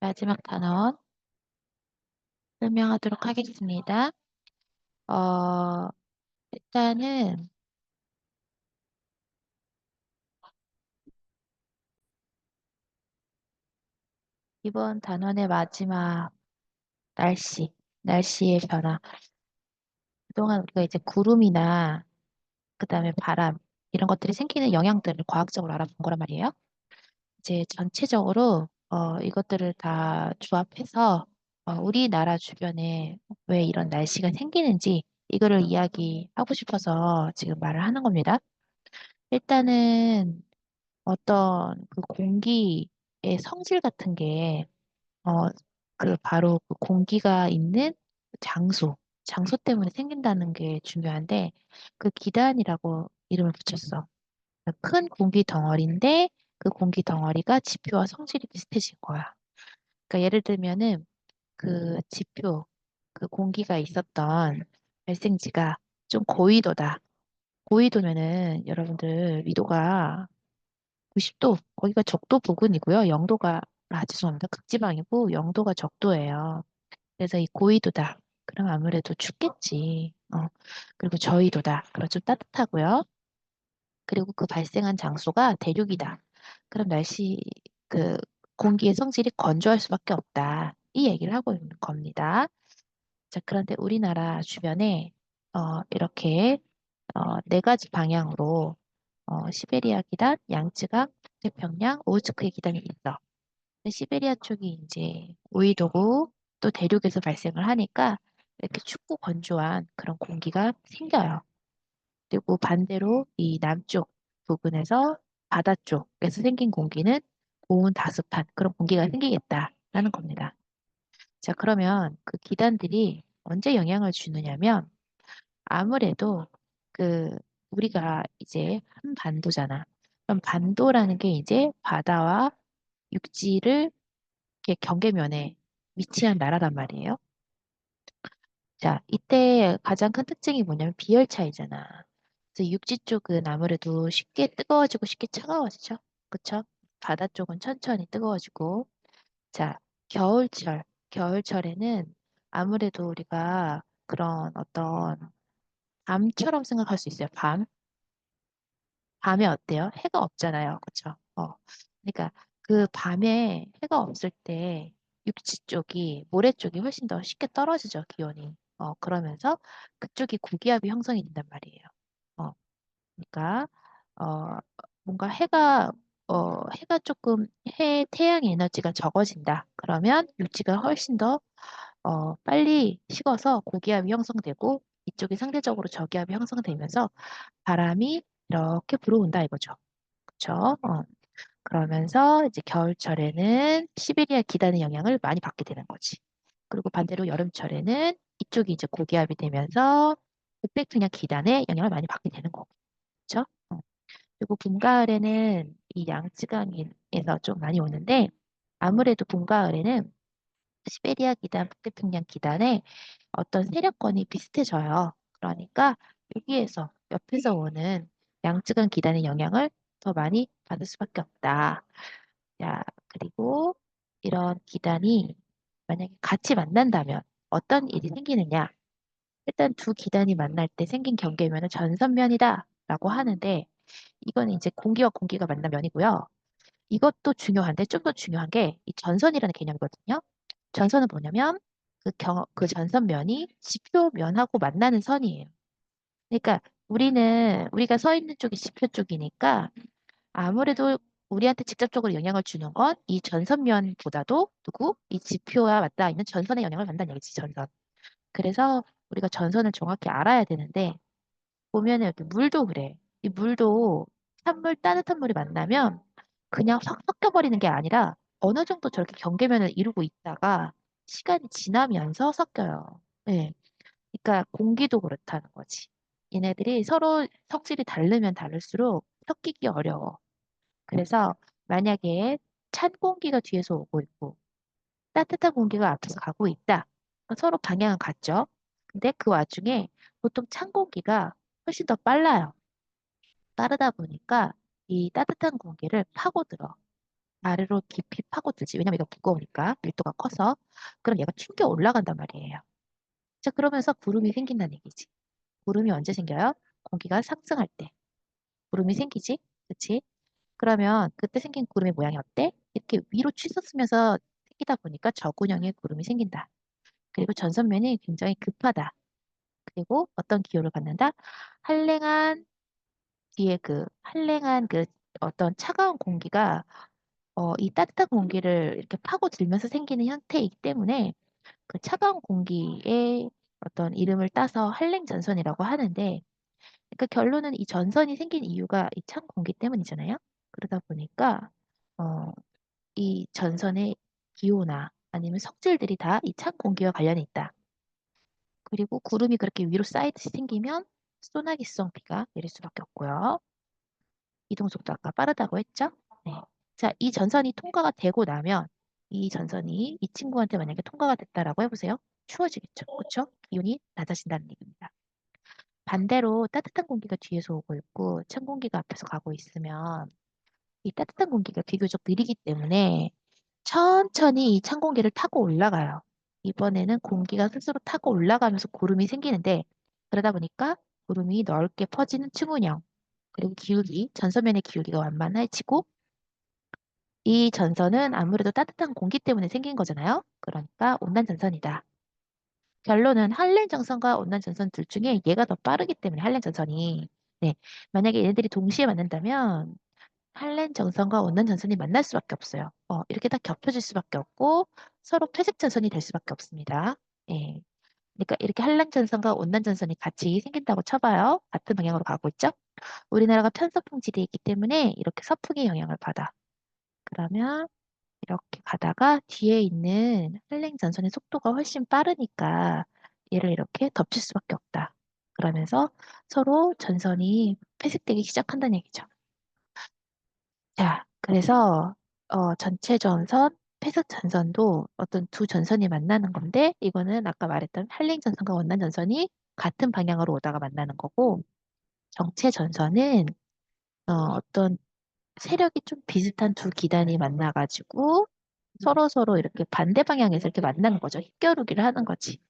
마지막 단원 설명하도록 하겠습니다. 어, 일단은 이번 단원의 마지막 날씨의 변화. 그동안 우리가 이제 구름이나 그다음에 바람 이런 것들이 생기는 영향들을 과학적으로 알아본 거란 말이에요. 이제 전체적으로 이것들을 다 조합해서 우리나라 주변에 왜 이런 날씨가 생기는지 이거를 이야기하고 싶어서 지금 말을 하는 겁니다. 일단은 어떤 그 공기의 성질 같은 게, 어, 그 바로 그 공기가 있는 장소 때문에 생긴다는 게 중요한데, 그 기단이라고 이름을 붙였어. 그러니까 큰 공기 덩어리인데, 그 공기 덩어리가 지표와 성질이 비슷해진 거야. 그러니까 예를 들면은 그 지표, 그 공기가 있었던 발생지가 좀 고緯도다. 고緯도면은 여러분들 위도가 90도, 거기가 적도 부근이고요. 죄송합니다. 극지방이고 영도가 적도예요. 그래서 이 고緯도다. 그럼 아무래도 춥겠지. 그리고 저緯도다. 그럼 좀 따뜻하고요. 그리고 그 발생한 장소가 대륙이다. 그럼 그 공기의 성질이 건조할 수밖에 없다. 이 얘기를 하고 있는 겁니다. 자, 그런데 우리나라 주변에 이렇게 네 가지 방향으로 시베리아 기단, 양쯔강, 북태평양, 오호츠크의 기단이 있어. 근데 시베리아 쪽이 이제 오이도고 또 대륙에서 발생을 하니까 이렇게 춥고 건조한 그런 공기가 생겨요. 그리고 반대로 이 남쪽 부근에서 바다 쪽에서 생긴 공기는 고온 다습한 그런 공기가 생기겠다라는 겁니다. 자, 그러면 그 기단들이 언제 영향을 주느냐면 아무래도 그 우리가 이제 한 반도잖아. 그럼 반도라는 게 이제 바다와 육지를 이렇게 경계면에 위치한 나라란 말이에요. 자, 이때 가장 큰 특징이 뭐냐면 비열차이잖아. 그래서 육지 쪽은 아무래도 쉽게 뜨거워지고 쉽게 차가워지죠. 그쵸? 바다 쪽은 천천히 뜨거워지고. 자, 겨울철에는 아무래도 우리가 그런 어떤 밤처럼 생각할 수 있어요. 밤에 어때요? 해가 없잖아요. 그쵸? 그러니까 그 밤에 해가 없을 때 육지 쪽이, 모래 쪽이 훨씬 더 쉽게 떨어지죠, 기온이. 그러면서 그쪽이 고기압이 형성이 된단 말이에요. 어, 그러니까, 어, 뭔가 해가 조금, 태양 에너지가 적어진다. 그러면 육지가 훨씬 더, 빨리 식어서 고기압이 형성되고 이쪽이 상대적으로 저기압이 형성되면서 바람이 이렇게 불어온다 이거죠. 그쵸? 그러면서 이제 겨울철에는 시베리아 기단의 영향을 많이 받게 되는 거지. 그리고 반대로 여름철에는 이쪽이 이제 고기압이 되면서 북백평양 기단의 영향을 많이 받게 되는 거고. 그쵸? 그리고 봄, 가을에는 이 양쯔강에서 좀 많이 오는데 아무래도 봄, 가을에는 시베리아 기단, 북태평양 기단의 어떤 세력권이 비슷해져요. 그러니까 여기에서 옆에서 오는 양쯔강 기단의 영향을 더 많이 받을 수밖에 없다. 자, 그리고 이런 기단이 만약에 같이 만난다면 어떤 일이 생기느냐? 일단 두 기단이 만날 때 생긴 경계면은 전선면이다라고 하는데 이거는 이제 공기와 공기가 만난 면이고요. 이것도 중요한데 좀 더 중요한 게 이 전선이라는 개념이거든요. 전선은 뭐냐면 그 전선면이 지표면하고 만나는 선이에요. 그러니까 우리가 서 있는 쪽이 지표 쪽이니까 아무래도 우리한테 직접적으로 영향을 주는 건 이 전선면보다도 이 지표와 맞닿아 있는 전선의 영향을 받는다는 얘기지, 전선. 그래서 우리가 전선을 정확히 알아야 되는데 보면은 여기 물도 그래. 이 물도 따뜻한 물이 만나면 그냥 확 섞여버리는 게 아니라 어느 정도 저렇게 경계면을 이루고 있다가 시간이 지나면서 섞여요. 네. 그러니까 공기도 그렇다는 거지. 얘네들이 서로 성질이 다르면 다를수록 섞이기 어려워. 그래서 만약에 찬 공기가 뒤에서 오고 있고 따뜻한 공기가 앞에서 가고 있다. 그럼 서로 방향은 같죠? 근데 그 와중에 보통 찬 공기가 훨씬 더 빨라요. 빠르다 보니까 이 따뜻한 공기를 파고들어. 아래로 깊이 파고들지. 왜냐면 이거 무거우니까 밀도가 커서. 그럼 얘가 튕겨 올라간단 말이에요. 자, 그러면서 구름이 생긴다는 얘기지. 구름이 언제 생겨요? 공기가 상승할 때. 구름이 생기지? 그치? 그러면 그때 생긴 구름의 모양이 어때? 이렇게 위로 치솟으면서 생기다 보니까 저군형의 구름이 생긴다. 그리고 전선면이 굉장히 급하다. 그리고 어떤 기호를 갖는다? 한랭한 뒤에 그 한랭한 그 어떤 차가운 공기가 이 따뜻한 공기를 이렇게 파고들면서 생기는 형태이기 때문에 그 차가운 공기의 어떤 이름을 따서 한랭전선이라고 하는데 그러니까 결론은 이 전선이 생긴 이유가 이 찬 공기 때문이잖아요. 그러다 보니까 어, 이 전선의 기호나 아니면 성질들이 다 이 찬 공기와 관련이 있다. 그리고 구름이 그렇게 위로 쌓이듯이 생기면 소나기성 비가 내릴 수밖에 없고요. 이동 속도 아까 빠르다고 했죠? 네. 자, 이 전선이 통과가 되고 나면 이 전선이 이 친구한테 만약에 통과가 됐다라고 해보세요. 추워지겠죠. 그렇죠? 기온이 낮아진다는 얘기입니다. 반대로 따뜻한 공기가 뒤에서 오고 있고 찬 공기가 앞에서 가고 있으면 이 따뜻한 공기가 비교적 느리기 때문에 천천히 이 찬 공기를 타고 올라가요. 이번에는 공기가 스스로 타고 올라가면서 구름이 생기는데 그러다 보니까 구름이 넓게 퍼지는 층운형 그리고 기울기, 전선면의 기울기가 완만해지고 이 전선은 아무래도 따뜻한 공기 때문에 생긴 거잖아요. 그러니까 온난 전선이다. 결론은 한랭 전선과 온난 전선 둘 중에 얘가 더 빠르기 때문에 한랭 전선이 네. 만약에 얘네들이 동시에 만난다면 한랭 전선과 온난 전선이 만날 수밖에 없어요. 이렇게 딱 겹쳐질 수밖에 없고 서로 회색 전선이 될 수밖에 없습니다. 예. 그러니까 이렇게 한랭 전선과 온난 전선이 같이 생긴다고 쳐봐요. 같은 방향으로 가고 있죠? 우리나라가 편서풍 지대에 있기 때문에 이렇게 서풍의 영향을 받아. 그러면 이렇게 가다가 뒤에 있는 한랭 전선의 속도가 훨씬 빠르니까 얘를 이렇게 덮칠 수밖에 없다. 그러면서 서로 전선이 회색되기 시작한다는 얘기죠. 자, 그래서 전체 전선, 폐색 전선도 어떤 두 전선이 만나는 건데 이거는 아까 말했던 한랭 전선과 원난 전선이 같은 방향으로 오다가 만나는 거고 정체 전선은 어떤 세력이 좀 비슷한 두 기단이 만나가지고 서로 이렇게 반대 방향에서 이렇게 만나는 거죠. 힙겨루기를 하는 거지.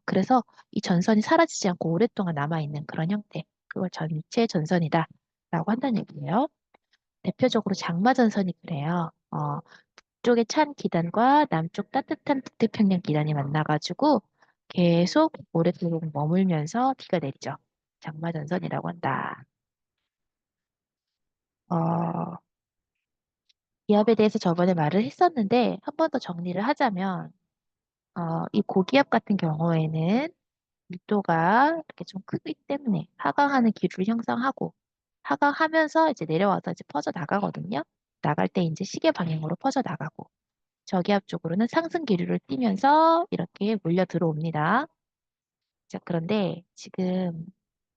그래서 이 전선이 사라지지 않고 오랫동안 남아있는 그런 형태. 그걸 전체 전선이다. 라고 한다는 얘기예요. 대표적으로 장마전선이 그래요. 북쪽의 찬 기단과 남쪽 따뜻한 북태평양 기단이 만나가지고 계속 오랫도록 머물면서 비가 내리죠. 장마전선이라고 한다. 어, 기압에 대해서 저번에 말을 했었는데 한 번 더 정리를 하자면 이 고기압 같은 경우에는 밀도가 이렇게 좀 크기 때문에 하강하는 기류를 형성하고 하강하면서 이제 내려와서 이제 퍼져 나가거든요. 나갈 때 이제 시계 방향으로 퍼져 나가고 저기압 쪽으로는 상승 기류를 띠면서 이렇게 몰려 들어옵니다. 자, 그런데 지금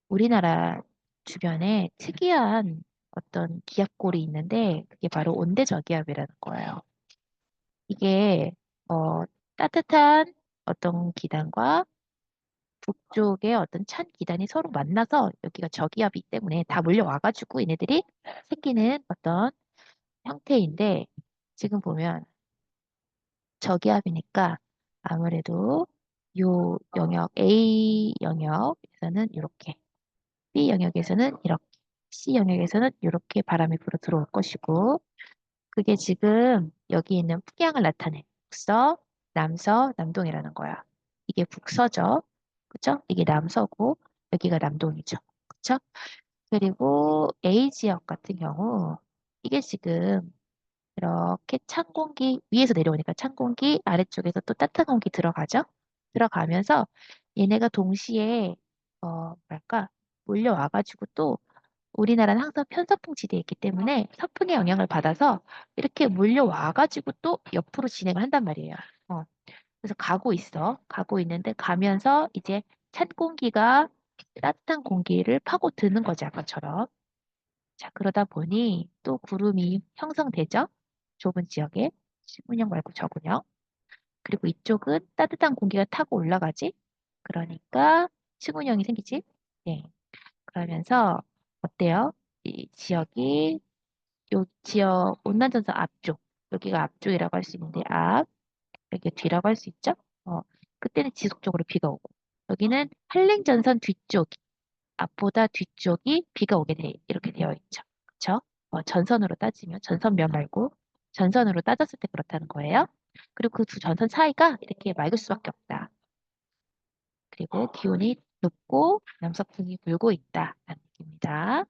우리나라 주변에 특이한 어떤 기압골이 있는데 그게 바로 온대저기압이라는 거예요. 이게 따뜻한 어떤 기단과 북쪽의 어떤 찬 기단이 서로 만나서 여기가 저기압이기 때문에 다 몰려와가지고 얘네들이 생기는 어떤 형태인데 지금 보면 저기압이니까 아무래도 요 영역 A 영역에서는 이렇게 B 영역에서는 이렇게 C 영역에서는 이렇게 바람이 불어 들어올 것이고 그게 지금 여기 있는 풍향을 나타내. 북서, 남서, 남동이라는 거야. 이게 북서죠. 그쵸? 이게 남서고 여기가 남동이죠. 그쵸? 그리고 A 지역 같은 경우 이게 지금 이렇게 찬 공기 위에서 내려오니까 찬 공기 아래쪽에서 또 따뜻한 공기 들어가죠. 들어가면서 얘네가 동시에 뭐랄까 몰려와가지고 또 우리나라는 항상 편서풍 지대에 있기 때문에 서풍의 영향을 받아서 이렇게 몰려와가지고 또 옆으로 진행을 한단 말이에요. 어, 그래서 가고 있어. 가고 있는데 가면서 이제 찬 공기가 따뜻한 공기를 파고드는 거지, 아까처럼. 자, 그러다 보니 또 구름이 형성되죠? 좁은 지역에. 시군형 말고 저군형. 그리고 이쪽은 따뜻한 공기가 타고 올라가지? 그러니까 시군형이 생기지? 예. 그러면서 어때요? 이 지역이 요 지역 온난전선 앞쪽 여기가 앞쪽이라고 할 수 있는데 앞, 여기 뒤라고 할 수 있죠? 어, 그때는 지속적으로 비가 오고 여기는 한랭전선 뒤쪽, 앞보다 뒤쪽이 비가 오게 돼 이렇게 되어 있죠. 그렇죠? 전선으로 따지면 전선면 말고 전선으로 따졌을 때 그렇다는 거예요. 그리고 그 두 전선 사이가 이렇게 맑을 수밖에 없다. 그리고 기온이 높고 남서풍이 불고 있다라는 얘기입니다.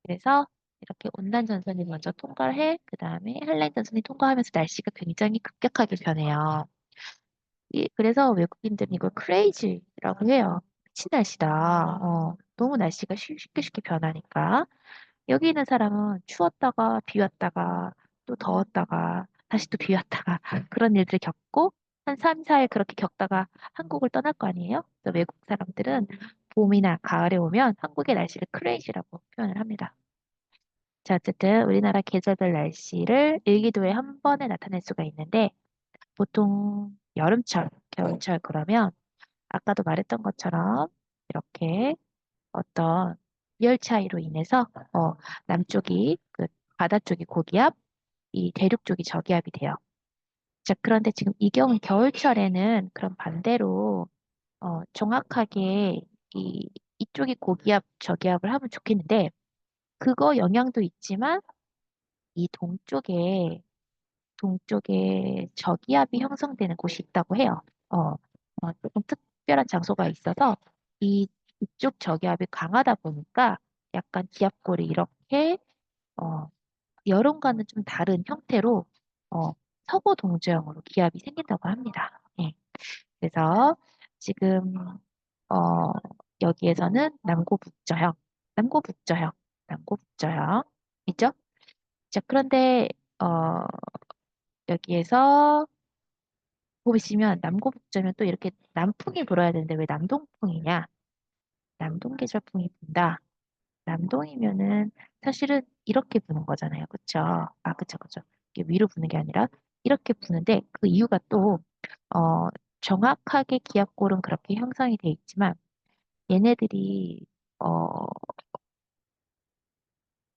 그래서 이렇게 온난 전선이 먼저 통과를 해, 그 다음에 한라인 전선이 통과하면서 날씨가 굉장히 급격하게 변해요. 그래서 외국인들은 이걸 크레이지라고 해요. 미친 날씨다. 너무 날씨가 쉽게 쉽게 변하니까. 여기 있는 사람은 추웠다가 비 왔다가 또 더웠다가 다시 또 비 왔다가 그런 일들을 겪고 한 3, 4일 그렇게 겪다가 한국을 떠날 거 아니에요? 그래서 외국 사람들은 봄이나 가을에 오면 한국의 날씨를 크레이지라고 표현을 합니다. 자, 어쨌든 우리나라 계절별 날씨를 일기도에 한 번에 나타낼 수가 있는데 보통 여름철, 겨울철 그러면 아까도 말했던 것처럼 이렇게 어떤 열 차이로 인해서 남쪽이 그 바다 쪽이 고기압, 이 대륙 쪽이 저기압이 돼요. 자, 그런데 지금 이 경우 겨울철에는 그런 반대로 정확하게 이 이쪽이 고기압, 저기압을 하면 좋겠는데 그거 영향도 있지만 이 동쪽에 저기압이 형성되는 곳이 있다고 해요. 조금 특별한 장소가 있어서 이쪽 저기압이 강하다 보니까 약간 기압골이 이렇게 어, 여름과는 좀 다른 형태로 어, 서구 동저형으로 기압이 생긴다고 합니다. 예. 그래서 지금 어, 여기에서는 남고 북저형, 남고 북저형 있죠? 자, 그런데 어, 여기에서 보시면 남고북저면 또 이렇게 남풍이 불어야 되는데 왜 남동풍이냐? 남동계절풍이 분다. 남동이면은 사실은 이렇게 부는 거잖아요. 그쵸? 그쵸. 이게 위로 부는 게 아니라 이렇게 부는데 그 이유가 또, 어, 정확하게 기압골은 그렇게 형성이 돼 있지만 얘네들이, 어,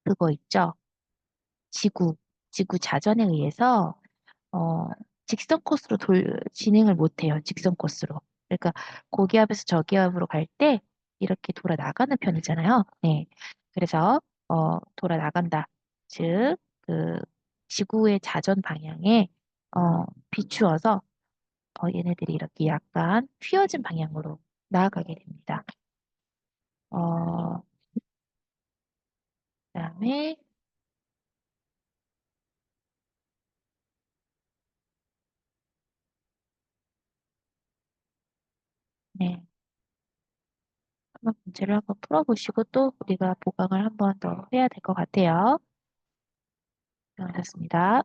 그거 있죠? 지구, 지구 자전에 의해서 어, 직선 코스로 진행을 못 해요. 직선 코스로. 그러니까 고기압에서 저기압으로 갈 때 이렇게 돌아 나가는 편이잖아요. 네. 그래서 돌아 나간다. 즉, 그 지구의 자전 방향에 비추어서 얘네들이 이렇게 약간 휘어진 방향으로 나아가게 됩니다. 그다음에 네. 한번 문제를 한번 풀어보시고 또 우리가 보강을 한번 더 해야 될 것 같아요. 수고하셨습니다.